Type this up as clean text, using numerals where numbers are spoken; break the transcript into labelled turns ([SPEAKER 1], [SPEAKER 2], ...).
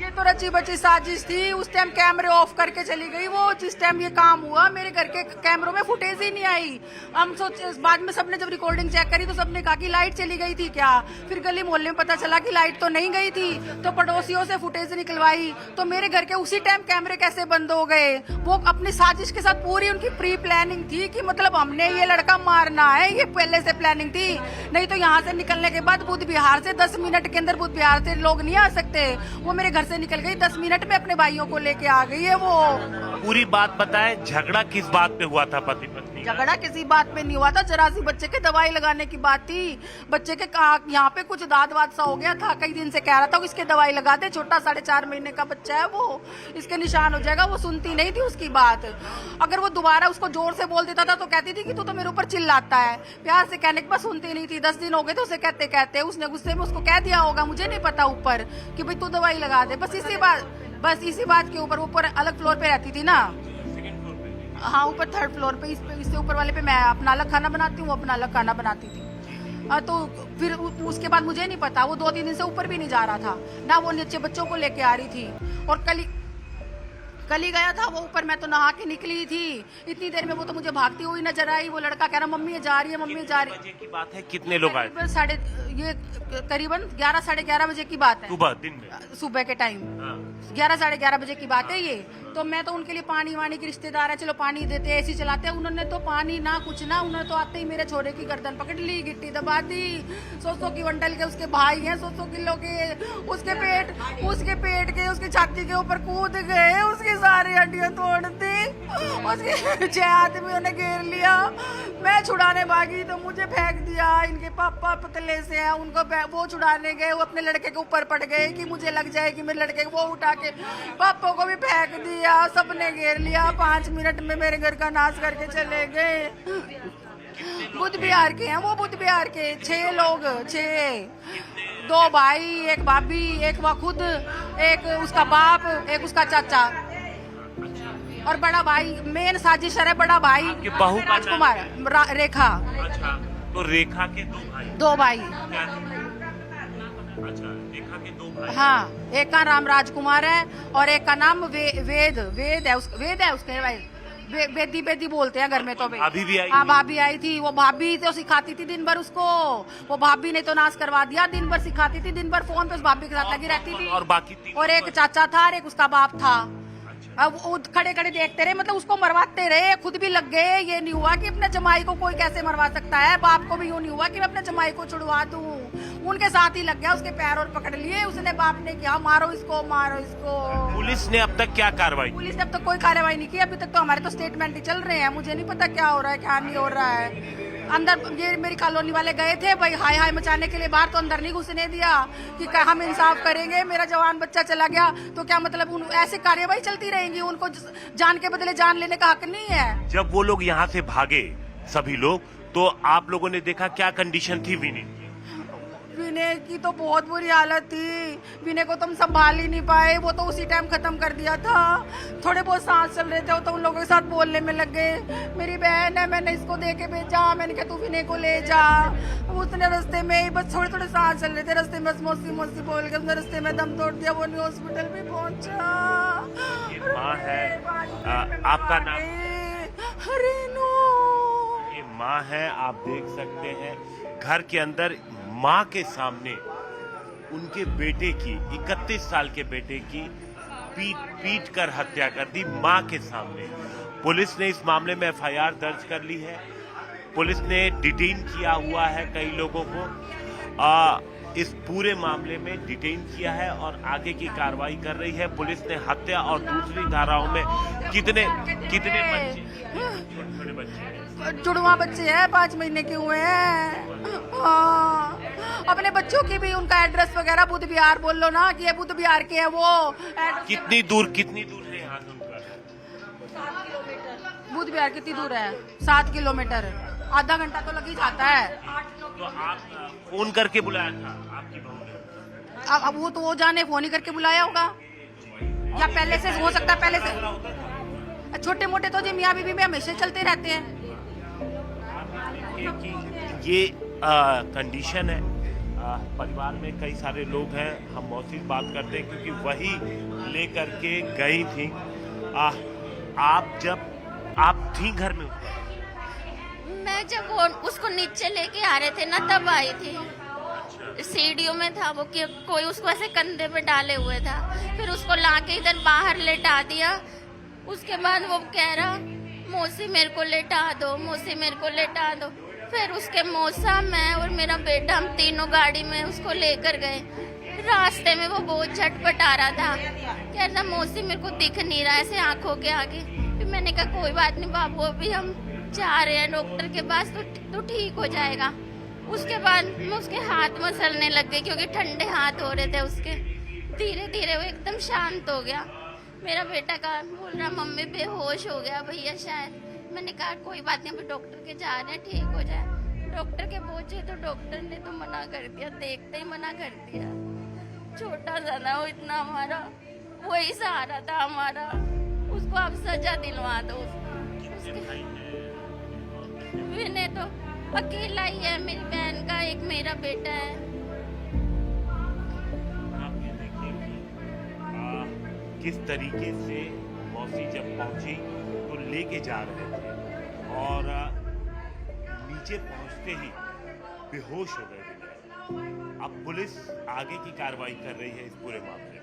[SPEAKER 1] ये तो रची बची साजिश थी। उस टाइम कैमरे ऑफ करके चली गई वो। जिस टाइम ये काम हुआ मेरे घर के कैमरों में फुटेज ही नहीं आई। हम सोचे, बाद में सबने जब रिकॉर्डिंग चेक करी तो सबने कहा कि लाइट चली गई थी क्या। फिर गली मोहल्ले में पता चला कि लाइट तो नहीं गई थी, तो पड़ोसियों से फुटेज निकलवाई। तो मेरे घर के उसी टाइम कैमरे कैसे बंद हो गए। वो अपनी साजिश के साथ पूरी उनकी प्री प्लानिंग थी कि मतलब हमने ये लड़का मारना है, ये पहले से प्लानिंग थी। नहीं तो यहाँ से निकलने के बाद बुध बिहार से 10 मिनट के अंदर बुध बिहार से लोग नहीं आ सकते। वो मेरे घर से निकल गई, 10 मिनट में अपने भाइयों को लेके आ गई है वो।
[SPEAKER 2] पूरी बात बताएं, झगड़ा किस बात पे हुआ था पति पत्नी का?
[SPEAKER 1] झगड़ा किसी बात पे नहीं हुआ था, जरा सी बच्चे के दवाई लगाने की बात थी। बच्चे के यहाँ पे कुछ दाद वाद सा हो गया था, कई दिन से कह रहा था कि इसके दवाई लगा दे, छोटा 4.5 महीने का बच्चा है वो, इसके निशान हो जाएगा। वो सुनती नहीं थी उसकी बात। अगर वो दोबारा उसको जोर से बोल देता था तो कहती थी कि तू तो मेरे ऊपर चिल्लाता है। प्यार से कहने के बाद सुनती नहीं थी। 10 दिन हो गए थे उसे कहते कहते, उसने गुस्से में उसको कह दिया होगा, मुझे नहीं पता, ऊपर कि भाई तू दवाई लगा दे। बस इसी बात के ऊपर, ऊपर अलग फ्लोर पे रहती थी ना। हाँ, ऊपर 3rd फ्लोर पे। इससे ऊपर वाले पे मैं अपना अलग खाना बनाती हूँ, वो अपना अलग खाना बनाती थी। तो फिर उसके बाद मुझे नहीं पता, वो 2-3 दिन से ऊपर भी नहीं जा रहा था ना। वो नीचे बच्चों को लेके आ रही थी। और कल ही गया था वो ऊपर, मैं तो नहा के निकली थी। इतनी देर में वो तो मुझे भागती हुई नजर आई। वो लड़का कह रहा मम्मी ये जा रही है, मम्मी जा रही है।
[SPEAKER 2] बजे की बात है, कितने लोग आए?
[SPEAKER 1] करीबन 11 साढ़े 11 बजे की बात है।
[SPEAKER 2] सुबह दिन में,
[SPEAKER 1] सुबह के टाइम 11 साढ़े 11 बजे की बात है ये। तो मैं तो उनके लिए पानी वानी के रिश्तेदार है, चलो पानी देते हैं, ऐसी चलाते हैं। उन्होंने तो पानी ना कुछ ना, उन्होंने तो आते ही मेरे छोरे की गर्दन पकड़ ली, गिट्टी दबा दी। 100 की बंडल के उसके भाई हैं, 100 किलो के। उसके पेट के, उसकी छाती के ऊपर कूद गए, उसकी सारी हड्डियां तोड़ दी। उसके 6 आदमियों ने घेर लिया। मैं छुड़ाने भागी तो मुझे फेंक दिया। इनके पापा पतले से हैं, उनको वो छुड़ाने गए, वो अपने लड़के के ऊपर पड़ गए कि मुझे लग जाए कि मेरे लड़के को। वो उठा के पापा को भी फेंक दिया, सबने घेर लिया। 5 मिनट में मेरे घर का नाश करके चले गए। बुध बिहार के हैं वो, बुध बिहार के 6 लोग, 6, 2 भाई, 1 भाभी, 1 वो खुद, 1 उसका बाप, 1 उसका चाचा और बड़ा भाई। मेन साजिशर है बड़ा भाई
[SPEAKER 2] बहू का
[SPEAKER 1] राजकुमार, रेखा।
[SPEAKER 2] अच्छा, तो रेखा के
[SPEAKER 1] 2 भाई।
[SPEAKER 2] अच्छा, रेखा के 2 भाई।
[SPEAKER 1] हाँ, एक का नाम राजकुमार है और एक का नाम वेद है उसके भाई। बेदी बोलते हैं घर में। तो
[SPEAKER 2] भाभी भी आई?
[SPEAKER 1] हाँ, भाभी आई थी। वो भाभी तो सिखाती थी दिन भर उसको। वो भाभी ने तो नाश करवा दिया। दिन भर सिखाती थी, दिन भर फोन पे उस भाभी के साथ लगी रहती थी।
[SPEAKER 2] और बाकी 3
[SPEAKER 1] और एक चाचा था और एक उसका बाप था। अब वो खड़े खड़े देखते रहे, मतलब उसको मरवाते रहे, खुद भी लग गए। ये नहीं हुआ कि अपने जमाई को कोई कैसे मरवा सकता है। बाप को भी यूं नहीं हुआ कि मैं अपने जमाई को छुड़वा दूं। उनके साथ ही लग गया, उसके पैर और पकड़ लिए उसने। बाप ने किया मारो इसको, मारो इसको।
[SPEAKER 2] पुलिस ने अब तक क्या कार्रवाई?
[SPEAKER 1] पुलिस ने अब तक कोई कार्रवाई नहीं की। अभी तक तो हमारे तो स्टेटमेंट ही चल रहे हैं। मुझे नहीं पता क्या हो रहा है, क्या नहीं हो रहा है। अंदर ये मेरी कॉलोनी वाले गए थे भाई हाय हाय मचाने के लिए बाहर, तो अंदर नहीं घुसने दिया कि हम इंसाफ करेंगे, मेरा जवान बच्चा चला गया तो क्या मतलब। ऐसे कार्यवाही चलती रहेंगी, उनको जान के बदले जान लेने का हक नहीं है।
[SPEAKER 2] जब वो लोग यहाँ से भागे सभी लोग, तो आप लोगों ने देखा क्या कंडीशन थी
[SPEAKER 1] विनय की तो बहुत बुरी हालत थी। विनय को तुम संभाल ही नहीं पाए, वो तो उसी टाइम खत्म कर दिया था। थोड़े बहुत सांस चल रहे थे तो उन लोगों के साथ बोलने में लग गए। मेरी बहन है, मैंने इसको दे के भेजा, मैंने कहा तू विनय को ले जा। उसने रास्ते में ही बस थोड़े सांस चल रहे थे, रास्ते में बस मौसी बोल के उसने रास्ते में दम तोड़ दिया। वो नहीं हॉस्पिटल भी पहुंचा।
[SPEAKER 2] ये माँ है, आपका नाम?
[SPEAKER 1] रेनू।
[SPEAKER 2] ये माँ है, आप देख सकते हैं घर के अंदर माँ के सामने उनके बेटे की, 31 साल के बेटे की पीट कर हत्या कर दी माँ के सामने। पुलिस ने इस मामले में FIR दर्ज कर ली है। पुलिस ने डिटेन किया हुआ है कई लोगों को। इस पूरे मामले में डिटेन किया है और आगे की कार्रवाई कर रही है पुलिस ने। हत्या और दूसरी धाराओं में कितने बच्चे, छोटे बच्चे,
[SPEAKER 1] जुड़वा बच्चे हैं, 5 महीने के हुए हैं। हाँ, अपने बच्चों की भी उनका एड्रेस वगैरह बुध बिहार बोल लो ना कि ये बुध बिहार के हैं वो।
[SPEAKER 2] कितनी दूर है यहाँ से उनका?
[SPEAKER 1] 7 किलोमीटर। बुध बिहार कितनी दूर है? 7 किलोमीटर। आधा घंटा तो लग ही जाता है।
[SPEAKER 2] तो आप फोन करके बुलाया था आपकी बहू ने?
[SPEAKER 1] अब वो तो वो जाने, फोन ही करके बुलाया होगा या पहले से हो सकता है। पहले से छोटे मोटे तो जी मियाँ बीवी में हमेशा चलते रहते हैं।
[SPEAKER 2] ये कंडीशन है परिवार में कई सारे लोग हैं, हम मौसी से बात करते हैं क्योंकि वही लेकर के गई थी। आप थी घर में?
[SPEAKER 3] मैं जब वो उसको नीचे लेके आ रहे थे ना तब आई थी। सीढ़ियों में था वो कि कोई उसको ऐसे कंधे पे डाले हुए था, फिर उसको लाके इधर बाहर लेटा दिया। उसके बाद वो कह रहा मौसी मेरे को लेटा दो, मौसी मेरे को लेटा दो। फिर उसके मौसा, मैं और मेरा बेटा हम तीनों गाड़ी में उसको लेकर गए। रास्ते में वो बहुत झटपटा रहा था, कह रहा मौसी मेरे को दिख नहीं रहा ऐसे आंखों के आगे। फिर मैंने कहा कोई बात नहीं बाबू, अभी हम जा रहे हैं डॉक्टर के पास तो ठीक हो जाएगा। उसके बाद मैं उसके हाथ मसलने लग गई क्योंकि ठंडे हाथ हो रहे थे उसके। धीरे धीरे वो एकदम शांत हो गया। मेरा बेटा का बोल रहा मम्मी बेहोश हो गया भैया शायद। मैंने कहा कोई बात नहीं, अभी डॉक्टर के जा रहे हैं, ठीक हो जाए। डॉक्टर के पहुंचे तो डॉक्टर ने तो मना कर दिया, देखते ही मना कर दिया। छोटा सा ना वो इतना हमारा वही सहारा था हमारा, उसको आप सजा दिलवा दो। विनय तो अकेला ही है, मेरी बहन का एक मेरा बेटा है।
[SPEAKER 2] आप ये देखिए कि किस तरीके से मौसी जब पहुंची तो लेके जा रहे थे और नीचे पहुंचते ही बेहोश हो गए। अब पुलिस आगे की कार्रवाई कर रही है इस पूरे मामले में।